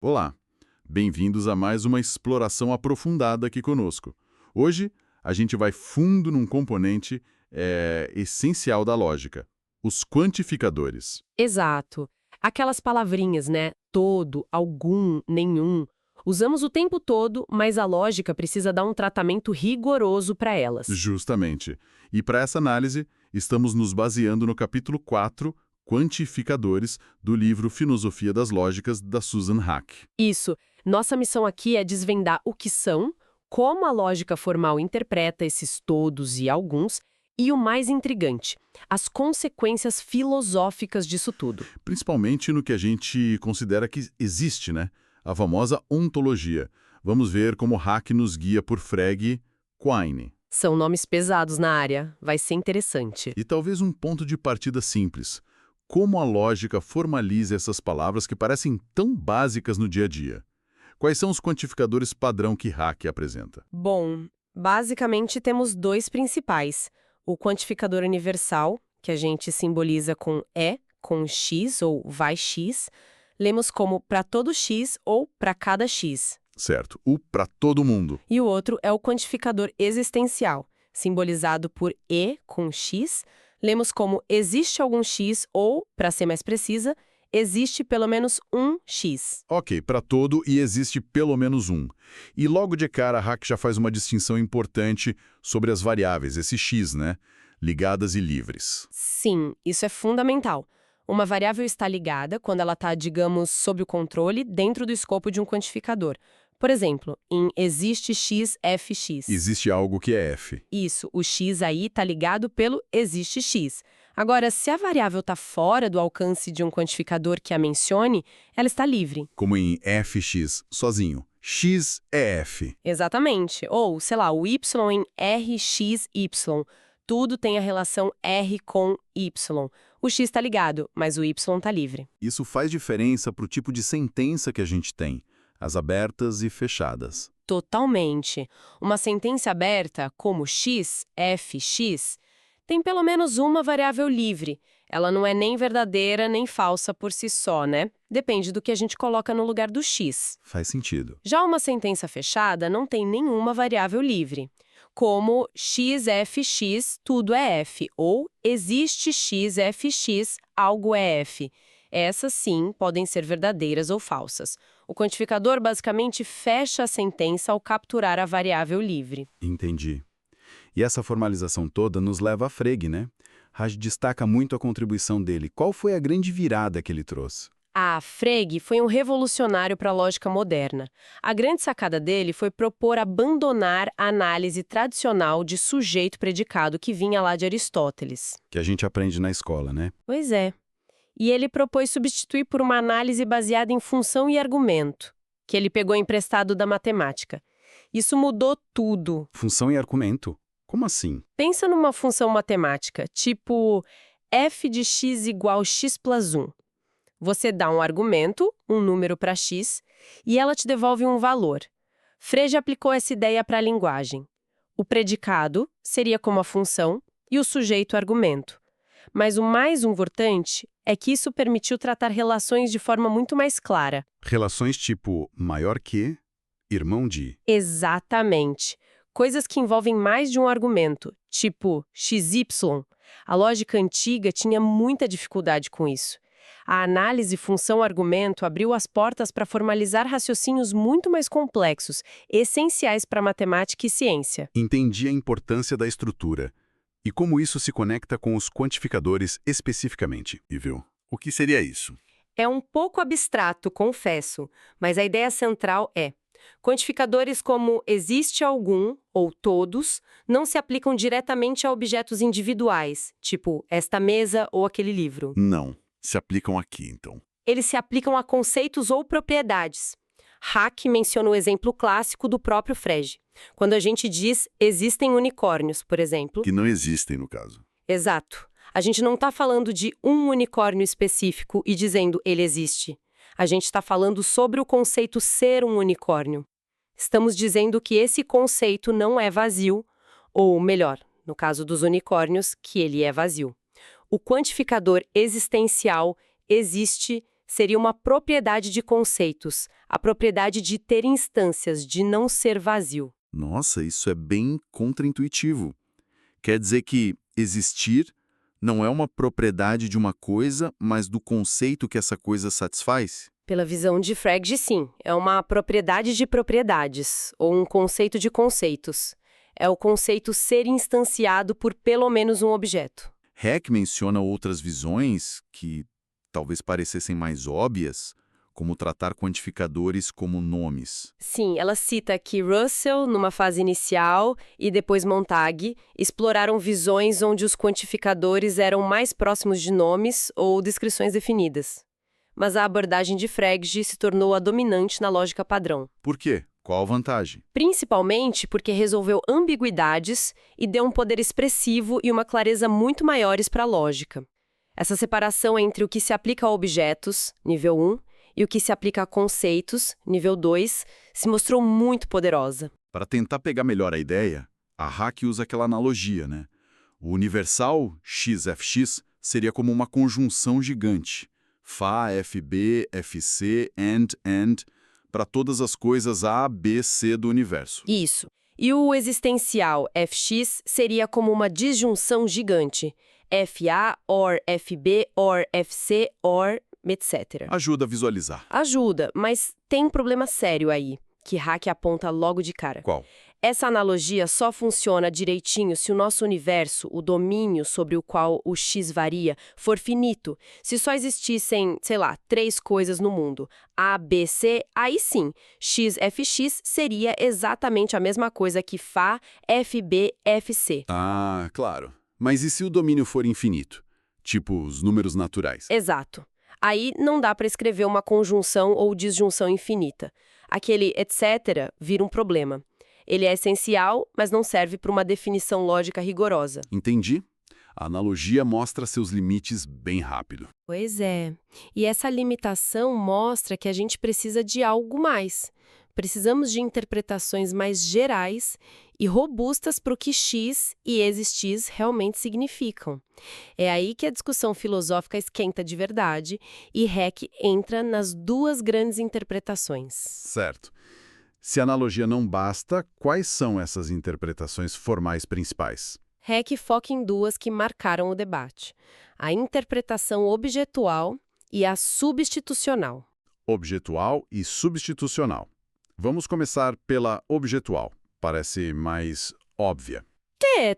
Olá, bem-vindos a mais uma exploração aprofundada aqui conosco. Hoje, a gente vai fundo num componente essencial da lógica, os quantificadores. Exato. Aquelas palavrinhas, né? Todo, algum, nenhum. Usamos o tempo todo, mas a lógica precisa dar um tratamento rigoroso para elas. Justamente. E para essa análise, estamos nos baseando no capítulo 4, Quantificadores, do livro Filosofia das Lógicas, da Susan Haack. Isso. Nossa missão aqui é desvendar o que são, como a lógica formal interpreta esses todos e alguns, e o mais intrigante, as consequências filosóficas disso tudo. Principalmente no que a gente considera que existe, né? A famosa ontologia. Vamos ver como Haack nos guia por Frege, Quine. São nomes pesados na área. Vai ser interessante. E talvez um ponto de partida simples. Como a lógica formaliza essas palavras que parecem tão básicas no dia a dia? Quais são os quantificadores padrão que Haack apresenta? Bom, basicamente temos dois principais. O quantificador universal, que a gente simboliza com E, com X ou vai X. Lemos como para todo X ou para cada X. Certo, o para todo mundo. E o outro é o quantificador existencial, simbolizado por E com X. Lemos como existe algum X ou, para ser mais precisa, existe pelo menos um X. Ok, para todo e existe pelo menos um. E logo de cara, Haack já faz uma distinção importante sobre as variáveis, esse X, né? Ligadas e livres. Sim, isso é fundamental. Uma variável está ligada quando ela está, digamos, sob o controle dentro do escopo de um quantificador. Por exemplo, em existe x, fx. Existe algo que é F. Isso, o x aí está ligado pelo existe x. Agora, se a variável está fora do alcance de um quantificador que a mencione, ela está livre. Como em fx, sozinho. X é F. Exatamente. Ou, sei lá, o y em rxy. Tudo tem a relação R com Y. O X está ligado, mas o Y está livre. Isso faz diferença para o tipo de sentença que a gente tem, as abertas e fechadas. Totalmente. Uma sentença aberta, como X, fx, tem pelo menos uma variável livre. Ela não é nem verdadeira nem falsa por si só, né? Depende do que a gente coloca no lugar do X. Faz sentido. Já uma sentença fechada não tem nenhuma variável livre, como xfx, tudo é f, ou existe xfx, algo é f. Essas, sim, podem ser verdadeiras ou falsas. O quantificador basicamente fecha a sentença ao capturar a variável livre. Entendi. E essa formalização toda nos leva a Frege, né? Haack destaca muito a contribuição dele. Qual foi a grande virada que ele trouxe? Frege foi um revolucionário para a lógica moderna. A grande sacada dele foi propor abandonar a análise tradicional de sujeito-predicado que vinha lá de Aristóteles. Que a gente aprende na escola, né? Pois é. E ele propôs substituir por uma análise baseada em função e argumento, que ele pegou emprestado da matemática. Isso mudou tudo. Função e argumento? Como assim? Pensa numa função matemática, tipo f de x igual x plus 1. Você dá um argumento, um número para x, e ela te devolve um valor. Frege aplicou essa ideia para a linguagem. O predicado seria como a função e o sujeito argumento. Mas o mais importante é que isso permitiu tratar relações de forma muito mais clara. Relações tipo maior que, irmão de. Exatamente. Coisas que envolvem mais de um argumento, tipo xy. A lógica antiga tinha muita dificuldade com isso. A análise função-argumento abriu as portas para formalizar raciocínios muito mais complexos, essenciais para matemática e ciência. Entendi a importância da estrutura. E como isso se conecta com os quantificadores especificamente, Ivel? O que seria isso? É um pouco abstrato, confesso, mas a ideia central é: quantificadores como existe algum ou todos não se aplicam diretamente a objetos individuais, tipo esta mesa ou aquele livro. Não. Se aplicam aqui, então. Eles se aplicam a conceitos ou propriedades. Haack menciona o exemplo clássico do próprio Frege. Quando a gente diz existem unicórnios, por exemplo. Que não existem, no caso. Exato. A gente não está falando de um unicórnio específico e dizendo ele existe. A gente está falando sobre o conceito ser um unicórnio. Estamos dizendo que esse conceito não é vazio, ou melhor, no caso dos unicórnios, que ele é vazio. O quantificador existencial existe Seria uma propriedade de conceitos, a propriedade de ter instâncias, de não ser vazio. Nossa, isso é bem contraintuitivo. Quer dizer que existir não é uma propriedade de uma coisa, mas do conceito que essa coisa satisfaz? Pela visão de Frege, sim, é uma propriedade de propriedades, ou um conceito de conceitos. É o conceito ser instanciado por pelo menos um objeto. Heck menciona outras visões que talvez parecessem mais óbvias, como tratar quantificadores como nomes. Sim, ela cita que Russell, numa fase inicial, e depois Montague, exploraram visões onde os quantificadores eram mais próximos de nomes ou descrições definidas. Mas a abordagem de Frege se tornou a dominante na lógica padrão. Por quê? Qual a vantagem? Principalmente porque resolveu ambiguidades e deu um poder expressivo e uma clareza muito maiores para a lógica. Essa separação entre o que se aplica a objetos, nível 1, e o que se aplica a conceitos, nível 2, se mostrou muito poderosa. Para tentar pegar melhor a ideia, a Hack usa aquela analogia, né? O universal XFX seria como uma conjunção gigante. Fá, FB, FC, AND, para todas as coisas A, B, C do universo. Isso. E o existencial FX seria como uma disjunção gigante. FA, OR, FB, OR, FC, OR, etc. Ajuda a visualizar. Ajuda, mas tem um problema sério aí, que Hack aponta logo de cara. Qual? Essa analogia só funciona direitinho se o nosso universo, o domínio sobre o qual o X varia, for finito. Se só existissem, sei lá, 3 coisas no mundo, A, B, C, aí sim, XFX seria exatamente a mesma coisa que Fá, FB, FC. Ah, claro. Mas e se o domínio for infinito? Tipo os números naturais? Exato. Aí não dá para escrever uma conjunção ou disjunção infinita. Aquele etc. vira um problema. Ele é essencial, mas não serve para uma definição lógica rigorosa. Entendi. A analogia mostra seus limites bem rápido. Pois é. E essa limitação mostra que a gente precisa de algo mais. Precisamos de interpretações mais gerais e robustas para o que X e X realmente significam. É aí que a discussão filosófica esquenta de verdade e Heck entra nas 2 grandes interpretações. Certo. Se a analogia não basta, quais são essas interpretações formais principais? Heck foca em 2 que marcaram o debate: a interpretação objetual e a substitucional. Objetual e substitucional. Vamos começar pela objetual. Parece mais óbvia.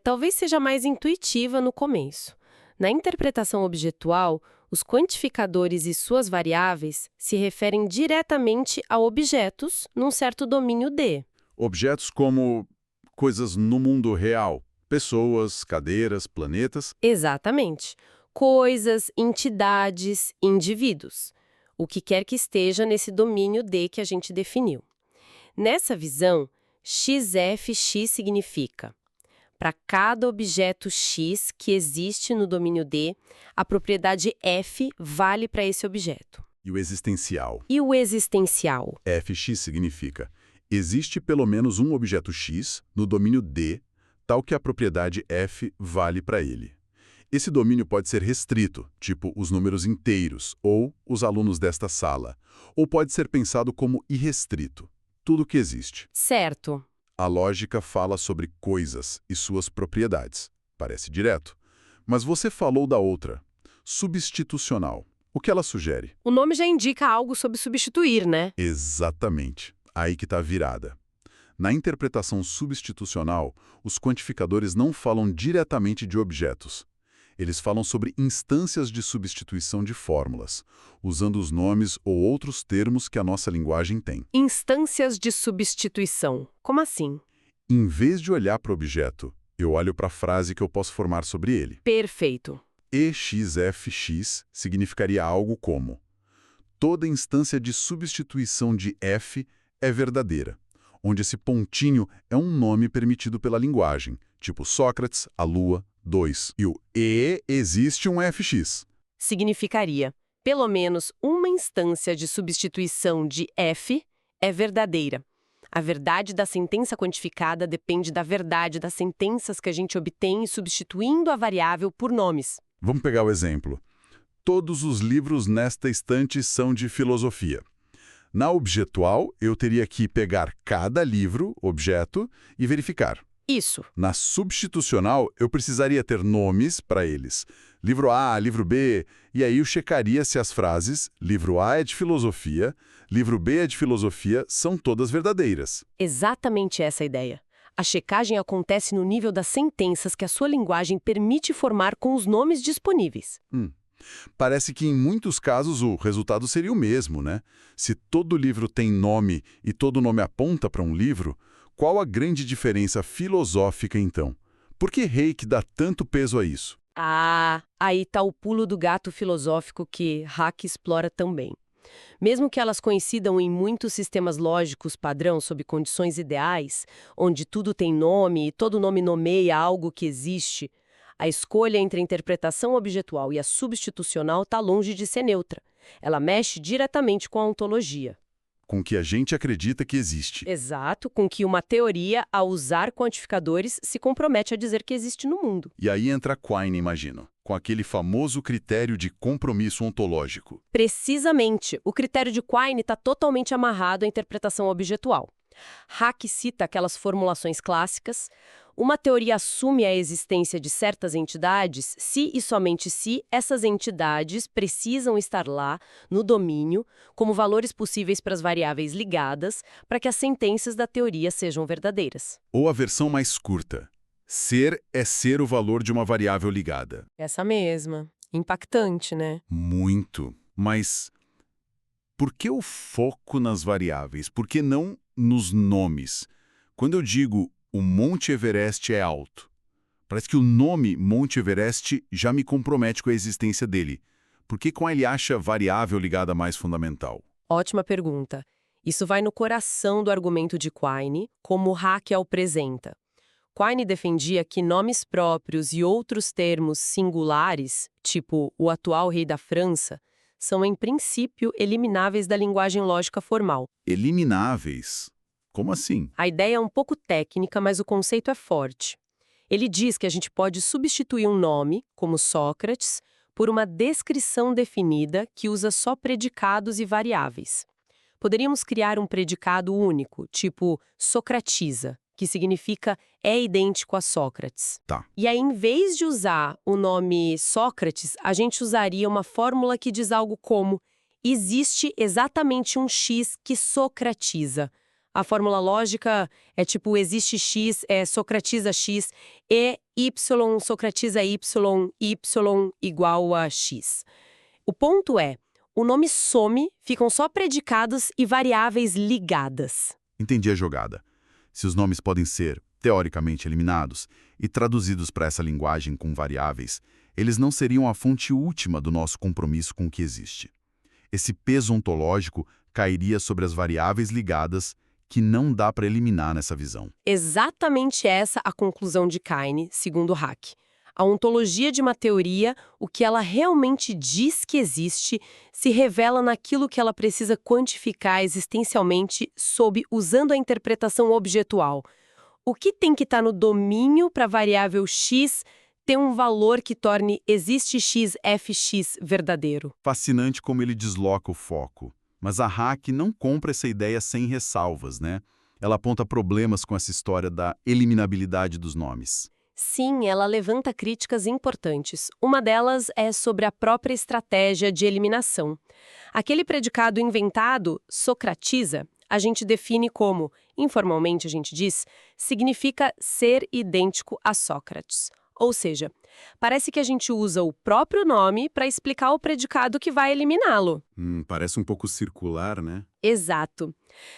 Talvez seja mais intuitiva no começo. Na interpretação objetual, os quantificadores e suas variáveis se referem diretamente a objetos num certo domínio D. Objetos como coisas no mundo real. Pessoas, cadeiras, planetas. Exatamente. Coisas, entidades, indivíduos. O que quer que esteja nesse domínio D que a gente definiu. Nessa visão, XFX significa: para cada objeto X que existe no domínio D, a propriedade F vale para esse objeto. E o existencial. E o existencial? FX significa: existe pelo menos um objeto X no domínio D, tal que a propriedade F vale para ele. Esse domínio pode ser restrito, tipo os números inteiros, ou os alunos desta sala, ou pode ser pensado como irrestrito, tudo que existe. Certo. A lógica fala sobre coisas e suas propriedades. Parece direto. Mas você falou da outra, substitucional. O que ela sugere? O nome já indica algo sobre substituir, né? Exatamente. Aí que está a virada. Na interpretação substitucional, os quantificadores não falam diretamente de objetos. Eles falam sobre instâncias de substituição de fórmulas, usando os nomes ou outros termos que a nossa linguagem tem. Instâncias de substituição. Como assim? Em vez de olhar para o objeto, eu olho para a frase que eu posso formar sobre ele. Perfeito. EXFX significaria algo como: toda instância de substituição de F é verdadeira, onde esse pontinho é um nome permitido pela linguagem, tipo Sócrates, a Lua, 2. E o E existe um FX. Significaria: pelo menos uma instância de substituição de F é verdadeira. A verdade da sentença quantificada depende da verdade das sentenças que a gente obtém substituindo a variável por nomes. Vamos pegar o exemplo. todos os livros nesta estante são de filosofia. Na objetual, eu teria que pegar cada livro, objeto, e verificar. Isso. Na substitucional, eu precisaria ter nomes para eles. Livro A, livro B, e aí eu checaria se as frases livro A é de filosofia, livro B é de filosofia, são todas verdadeiras. Exatamente essa a ideia. A checagem acontece no nível das sentenças que a sua linguagem permite formar com os nomes disponíveis. Parece que em muitos casos o resultado seria o mesmo, né? Se todo livro tem nome e todo nome aponta para um livro, qual a grande diferença filosófica então? Por que Hayek dá tanto peso a isso? Ah, aí está o pulo do gato filosófico que Hayek explora também. Mesmo que elas coincidam em muitos sistemas lógicos padrão sob condições ideais, onde tudo tem nome e todo nome nomeia algo que existe, a escolha entre a interpretação objetual e a substitucional está longe de ser neutra. Ela mexe diretamente com a ontologia. Com o que a gente acredita que existe. Exato, com que uma teoria, ao usar quantificadores, se compromete a dizer que existe no mundo. E aí entra Quine, imagino, com aquele famoso critério de compromisso ontológico. Precisamente, o critério de Quine está totalmente amarrado à interpretação objetual. Hayek cita aquelas formulações clássicas: uma teoria assume a existência de certas entidades se e somente se essas entidades precisam estar lá, no domínio, como valores possíveis para as variáveis ligadas, para que as sentenças da teoria sejam verdadeiras. Ou a versão mais curta. Ser é ser o valor de uma variável ligada. Essa mesma. Impactante, né? Muito. Mas por que o foco nas variáveis? Por que não nos nomes? Quando eu digo o Monte Everest é alto, parece que o nome Monte Everest já me compromete com a existência dele. Por que ele acha variável ligada mais fundamental? Ótima pergunta. Isso vai no coração do argumento de Quine, como Hayek a apresenta. Quine defendia que nomes próprios e outros termos singulares, tipo o atual rei da França, são, em princípio, elimináveis da linguagem lógica formal. Elimináveis? Como assim? A ideia é um pouco técnica, mas o conceito é forte. Ele diz que a gente pode substituir um nome, como Sócrates, por uma descrição definida que usa só predicados e variáveis. Poderíamos criar um predicado único, tipo Socratiza, que significa é idêntico a Sócrates. Tá. E aí, em vez de usar o nome Sócrates, a gente usaria uma fórmula que diz algo como: existe exatamente um X que socratiza. A fórmula lógica é tipo: existe X, socratiza X, e Y socratiza Y, Y igual a X. O ponto é, o nome some, ficam só predicados e variáveis ligadas. Entendi a jogada. Se os nomes podem ser, teoricamente, eliminados e traduzidos para essa linguagem com variáveis, eles não seriam a fonte última do nosso compromisso com o que existe. Esse peso ontológico cairia sobre as variáveis ligadas que não dá para eliminar nessa visão. Exatamente essa a conclusão de Quine, segundo Hayek. A ontologia de uma teoria, o que ela realmente diz que existe, se revela naquilo que ela precisa quantificar existencialmente usando a interpretação objetual. O que tem que estar no domínio para a variável x ter um valor que torne existe x, fx verdadeiro. Fascinante como ele desloca o foco. Mas a Hayek não compra essa ideia sem ressalvas, né? Ela aponta problemas com essa história da eliminabilidade dos nomes. Sim, ela levanta críticas importantes. Uma delas é sobre a própria estratégia de eliminação. Aquele predicado inventado, Socratiza, a gente define como, informalmente a gente diz, significa ser idêntico a Sócrates. Ou seja, parece que a gente usa o próprio nome para explicar o predicado que vai eliminá-lo. Parece um pouco circular, né? Exato.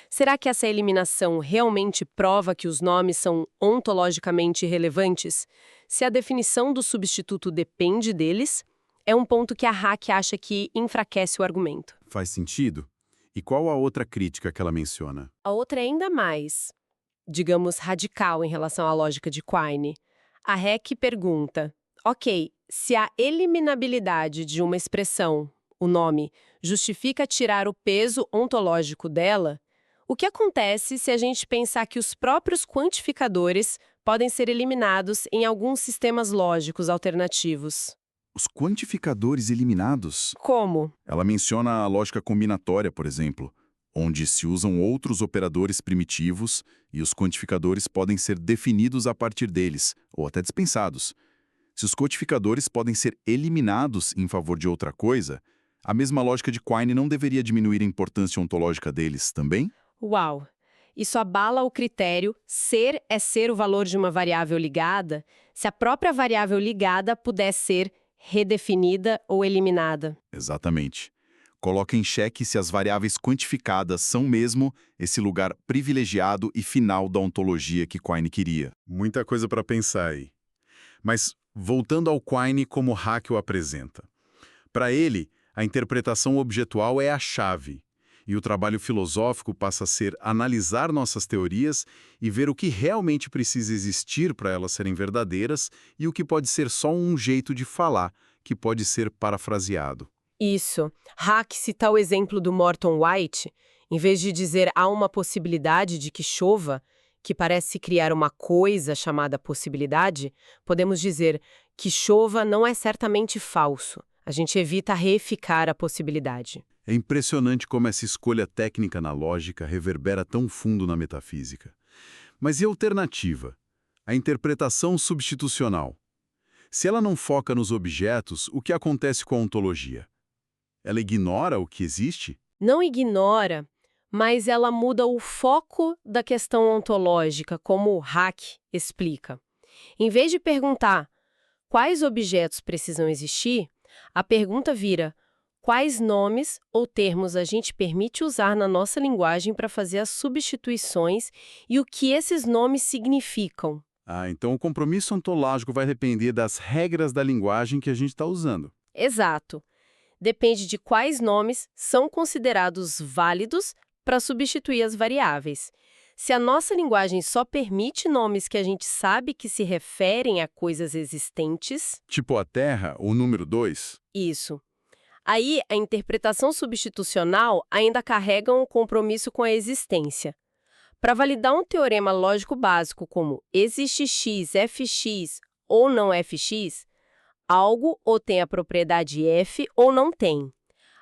Será que essa eliminação realmente prova que os nomes são ontologicamente relevantes? Se a definição do substituto depende deles, é um ponto que a Hayek acha que enfraquece o argumento. Faz sentido? E qual a outra crítica que ela menciona? A outra é ainda mais, digamos, radical em relação à lógica de Quine. A Hayek pergunta, ok, se a eliminabilidade de uma expressão, o nome, justifica tirar o peso ontológico dela, o que acontece se a gente pensar que os próprios quantificadores podem ser eliminados em alguns sistemas lógicos alternativos? Os quantificadores eliminados. Como? Ela menciona a lógica combinatória, por exemplo, onde se usam outros operadores primitivos e os quantificadores podem ser definidos a partir deles, ou até dispensados. Se os codificadores podem ser eliminados em favor de outra coisa, a mesma lógica de Quine não deveria diminuir a importância ontológica deles também? Uau! Isso abala o critério ser é ser o valor de uma variável ligada, se a própria variável ligada pudesse ser redefinida ou eliminada. Exatamente. Coloca em xeque se as variáveis quantificadas são mesmo esse lugar privilegiado e final da ontologia que Quine queria. Muita coisa para pensar aí. Mas, voltando ao Quine como Hack o apresenta. Para ele, a interpretação objetual é a chave, e o trabalho filosófico passa a ser analisar nossas teorias e ver o que realmente precisa existir para elas serem verdadeiras e o que pode ser só um jeito de falar, que pode ser parafraseado. Isso. Hack cita o exemplo do Morton White. Em vez de dizer há uma possibilidade de que chova, que parece criar uma coisa chamada possibilidade, podemos dizer que chova não é certamente falso. A gente evita reificar a possibilidade. É impressionante como essa escolha técnica na lógica reverbera tão fundo na metafísica. Mas e a alternativa? A interpretação substitucional. Se ela não foca nos objetos, o que acontece com a ontologia? Ela ignora o que existe? Não ignora, mas ela muda o foco da questão ontológica, como Hack explica. Em vez de perguntar quais objetos precisam existir, a pergunta vira: quais nomes ou termos a gente permite usar na nossa linguagem para fazer as substituições e o que esses nomes significam? Então o compromisso ontológico vai depender das regras da linguagem que a gente está usando. Exato. Depende de quais nomes são considerados válidos para substituir as variáveis. Se a nossa linguagem só permite nomes que a gente sabe que se referem a coisas existentes... Tipo a Terra, o número 2. Isso. Aí, a interpretação substitucional ainda carrega um compromisso com a existência. Para validar um teorema lógico básico como existe x, fx ou não fx, algo ou tem a propriedade f ou não tem.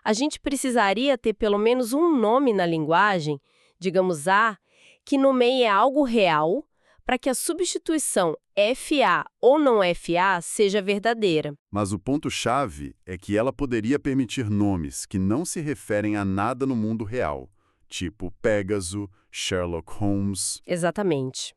A gente precisaria ter pelo menos um nome na linguagem, digamos A, que nomeie algo real, para que a substituição FA ou não FA seja verdadeira. Mas o ponto-chave é que ela poderia permitir nomes que não se referem a nada no mundo real, tipo Pégaso, Sherlock Holmes. Exatamente.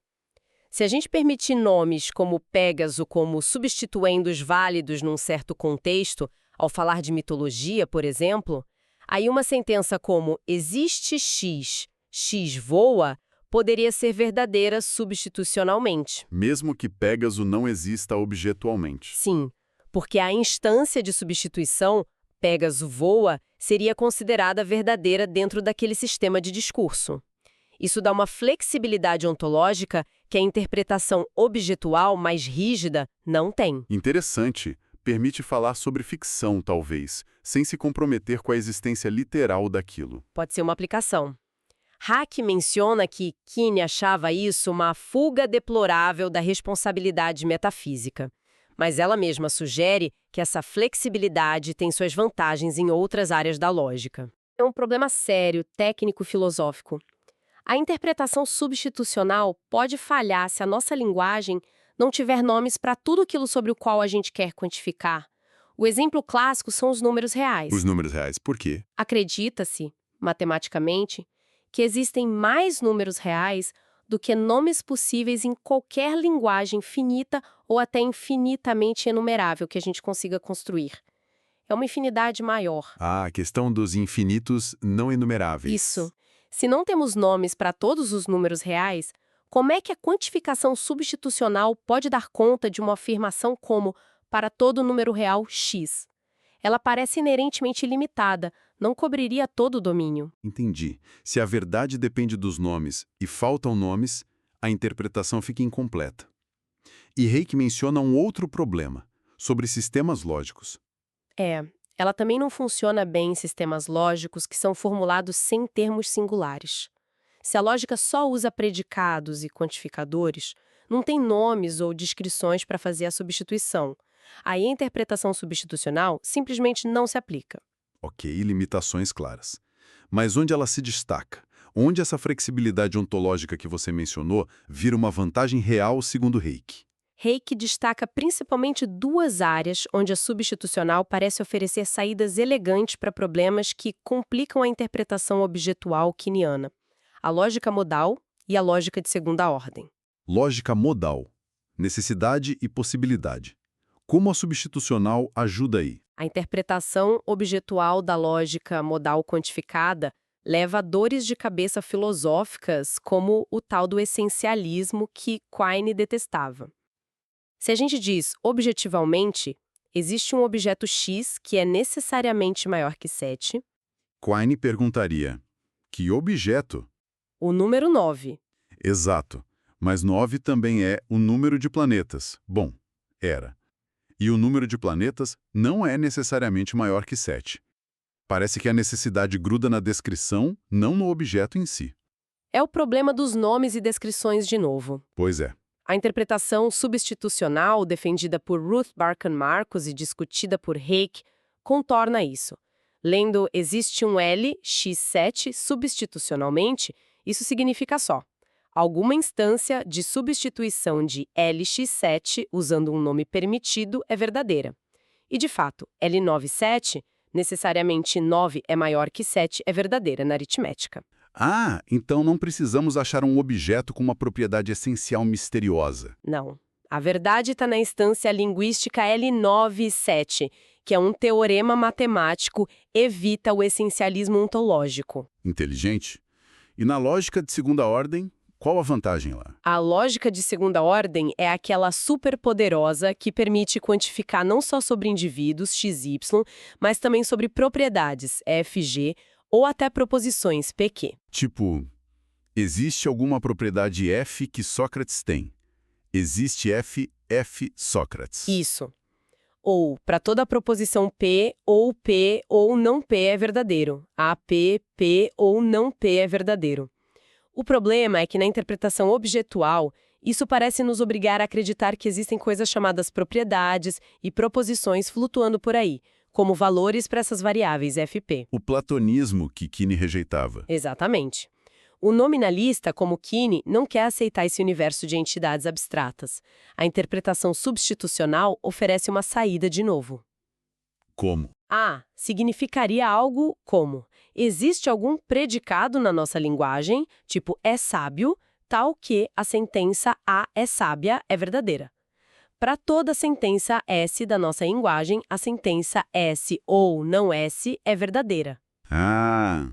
Se a gente permitir nomes como Pégaso como substituendos válidos num certo contexto, ao falar de mitologia, por exemplo, aí uma sentença como existe X, X voa, poderia ser verdadeira substitucionalmente. Mesmo que Pégaso não exista objetualmente. Sim, porque a instância de substituição, Pégaso voa, seria considerada verdadeira dentro daquele sistema de discurso. Isso dá uma flexibilidade ontológica que a interpretação objetual mais rígida não tem. Interessante. Permite falar sobre ficção, talvez, sem se comprometer com a existência literal daquilo. Pode ser uma aplicação. Hack menciona que Quine achava isso uma fuga deplorável da responsabilidade metafísica. Mas ela mesma sugere que essa flexibilidade tem suas vantagens em outras áreas da lógica. É um problema sério, técnico-filosófico. A interpretação substitucional pode falhar se a nossa linguagem não tiver nomes para tudo aquilo sobre o qual a gente quer quantificar. O exemplo clássico são os números reais. Os números reais, por quê? Acredita-se, matematicamente, que existem mais números reais do que nomes possíveis em qualquer linguagem finita ou até infinitamente enumerável que a gente consiga construir. É uma infinidade maior. A questão dos infinitos não enumeráveis. Isso. Se não temos nomes para todos os números reais, como é que a quantificação substitucional pode dar conta de uma afirmação como para todo número real x? Ela parece inerentemente limitada, não cobriria todo o domínio. Entendi. Se a verdade depende dos nomes e faltam nomes, a interpretação fica incompleta. E Reik menciona um outro problema, sobre sistemas lógicos. Ela também não funciona bem em sistemas lógicos que são formulados sem termos singulares. Se a lógica só usa predicados e quantificadores, não tem nomes ou descrições para fazer a substituição. Aí a interpretação substitucional simplesmente não se aplica. Ok, limitações claras. Mas onde ela se destaca? Onde essa flexibilidade ontológica que você mencionou vira uma vantagem real segundo Reiki? Reiki destaca principalmente duas áreas onde a substitucional parece oferecer saídas elegantes para problemas que complicam a interpretação objetual quiniana: a lógica modal e a lógica de segunda ordem. Lógica modal. Necessidade e possibilidade. Como a substitucional ajuda aí? A interpretação objetual da lógica modal quantificada leva a dores de cabeça filosóficas como o tal do essencialismo que Quine detestava. Se a gente diz objetivamente, existe um objeto X que é necessariamente maior que 7, Quine perguntaria: que objeto? o número 9. Exato. Mas 9 também é o número de planetas. Bom, era. E o número de planetas não é necessariamente maior que 7. Parece que a necessidade gruda na descrição, não no objeto em si. É o problema dos nomes e descrições de novo. Pois é. A interpretação substitucional, defendida por Ruth Barkan Marcus e discutida por Reiki, contorna isso. Lendo existe um L, x7, substitucionalmente, isso significa só: alguma instância de substituição de LX7 usando um nome permitido é verdadeira. E, de fato, L97, necessariamente 9 é maior que 7, é verdadeira na aritmética. Ah, então não precisamos achar um objeto com uma propriedade essencial misteriosa. Não. A verdade está na instância linguística L97, que é um teorema matemático, evita o essencialismo ontológico. Inteligente. E na lógica de segunda ordem, qual a vantagem lá? A lógica de segunda ordem é aquela superpoderosa que permite quantificar não só sobre indivíduos, XY, mas também sobre propriedades, FG, ou até proposições, PQ. Tipo, existe alguma propriedade F que Sócrates tem? Existe F Sócrates. Isso. Ou, para toda proposição P ou não P é verdadeiro. AP, P ou não P é verdadeiro. O problema é que na interpretação objetual, isso parece nos obrigar a acreditar que existem coisas chamadas propriedades e proposições flutuando por aí, como valores para essas variáveis FP. O platonismo que Quine rejeitava. Exatamente. O nominalista, como Quine, não quer aceitar esse universo de entidades abstratas. A interpretação substitucional oferece uma saída de novo. Como? Significaria algo como: existe algum predicado na nossa linguagem, tipo é sábio, tal que a sentença A é sábia é verdadeira. Para toda sentença S da nossa linguagem, a sentença S ou não S é verdadeira. Ah,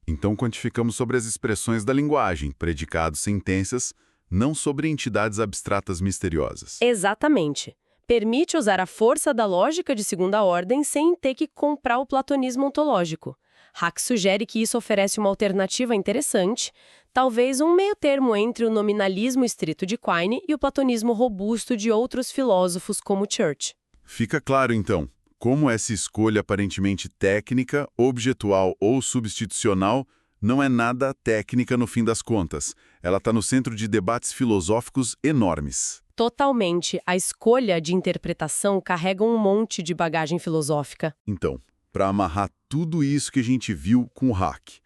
então quantificamos sobre as expressões da linguagem, predicados, sentenças, não sobre entidades abstratas misteriosas. Exatamente. Permite usar a força da lógica de segunda ordem sem ter que comprar o platonismo ontológico. Hack sugere que isso oferece uma alternativa interessante, talvez um meio-termo entre o nominalismo estrito de Quine e o platonismo robusto de outros filósofos como Church. Fica claro, então, como essa escolha aparentemente técnica, objetual ou substitucional não é nada técnica no fim das contas. Ela está no centro de debates filosóficos enormes. Totalmente. A escolha de interpretação carrega um monte de bagagem filosófica. Então, para amarrar tudo isso que a gente viu com o hack,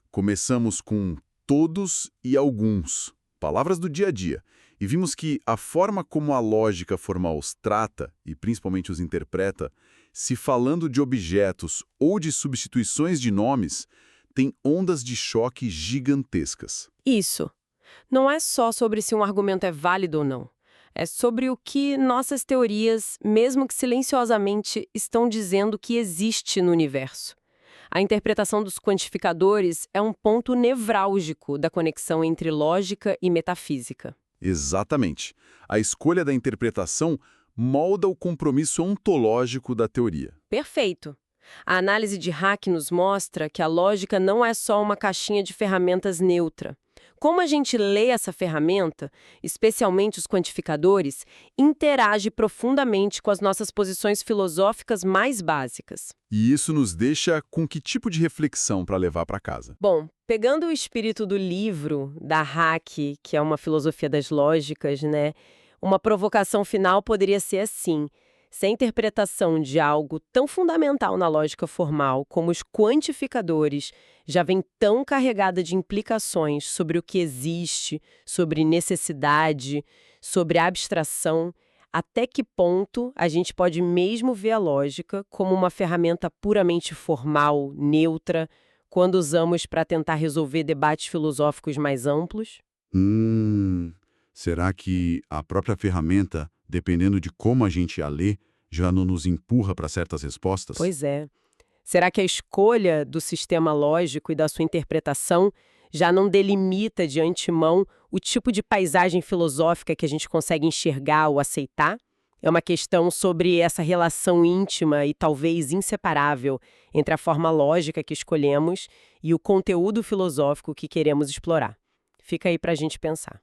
começamos com todos e alguns, palavras do dia a dia, e vimos que a forma como a lógica formal os trata, e principalmente os interpreta, se falando de objetos ou de substituições de nomes, tem ondas de choque gigantescas. Isso. Não é só sobre se um argumento é válido ou não. É sobre o que nossas teorias, mesmo que silenciosamente, estão dizendo que existe no universo. A interpretação dos quantificadores é um ponto nevrálgico da conexão entre lógica e metafísica. Exatamente. A escolha da interpretação molda o compromisso ontológico da teoria. Perfeito. A análise de Hack nos mostra que a lógica não é só uma caixinha de ferramentas neutra. Como a gente lê essa ferramenta, especialmente os quantificadores, interage profundamente com as nossas posições filosóficas mais básicas. E isso nos deixa com que tipo de reflexão para levar para casa? Bom, pegando o espírito do livro, da Hack, que é uma filosofia das lógicas, né? Uma provocação final poderia ser assim: Se a interpretação de algo tão fundamental na lógica formal como os quantificadores já vem tão carregada de implicações sobre o que existe, sobre necessidade, sobre abstração, até que ponto a gente pode mesmo ver a lógica como uma ferramenta puramente formal, neutra, quando usamos para tentar resolver debates filosóficos mais amplos? Será que a própria ferramenta, dependendo de como a gente a lê, já não nos empurra para certas respostas? Pois é. Será que a escolha do sistema lógico e da sua interpretação já não delimita de antemão o tipo de paisagem filosófica que a gente consegue enxergar ou aceitar? É uma questão sobre essa relação íntima e talvez inseparável entre a forma lógica que escolhemos e o conteúdo filosófico que queremos explorar. Fica aí para a gente pensar.